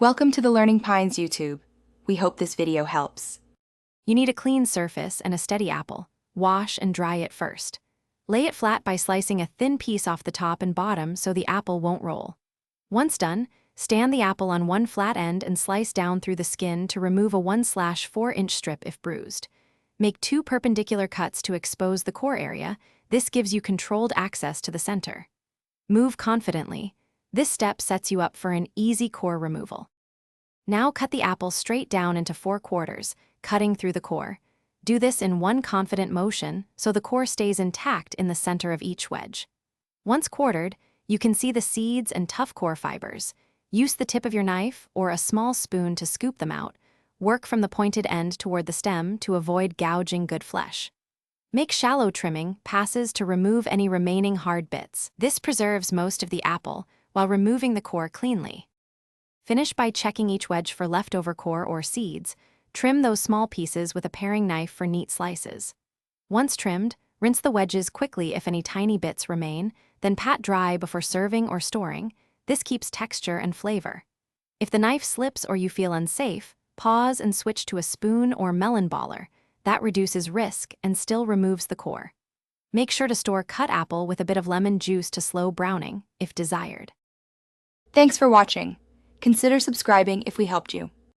Welcome to the Learning Pines YouTube. We hope this video helps. You need a clean surface and a steady apple. Wash and dry it first. Lay it flat by slicing a thin piece off the top and bottom so the apple won't roll. Once done, stand the apple on one flat end and slice down through the skin to remove a 1/4-inch strip if bruised. Make 2 perpendicular cuts to expose the core area. This gives you controlled access to the center. Move confidently. This step sets you up for an easy core removal. Now cut the apple straight down into 4 quarters, cutting through the core. Do this in one confident motion so the core stays intact in the center of each wedge. Once quartered, you can see the seeds and tough core fibers. Use the tip of your knife or a small spoon to scoop them out. Work from the pointed end toward the stem to avoid gouging good flesh. Make shallow trimming passes to remove any remaining hard bits. This preserves most of the apple while removing the core cleanly. Finish by checking each wedge for leftover core or seeds. Trim those small pieces with a paring knife for neat slices. Once trimmed, rinse the wedges quickly if any tiny bits remain, then pat dry before serving or storing. This keeps texture and flavor. If the knife slips or you feel unsafe, pause and switch to a spoon or melon baller. That reduces risk and still removes the core. Make sure to store cut apple with a bit of lemon juice to slow browning, if desired. Thanks for watching. Consider subscribing if we helped you.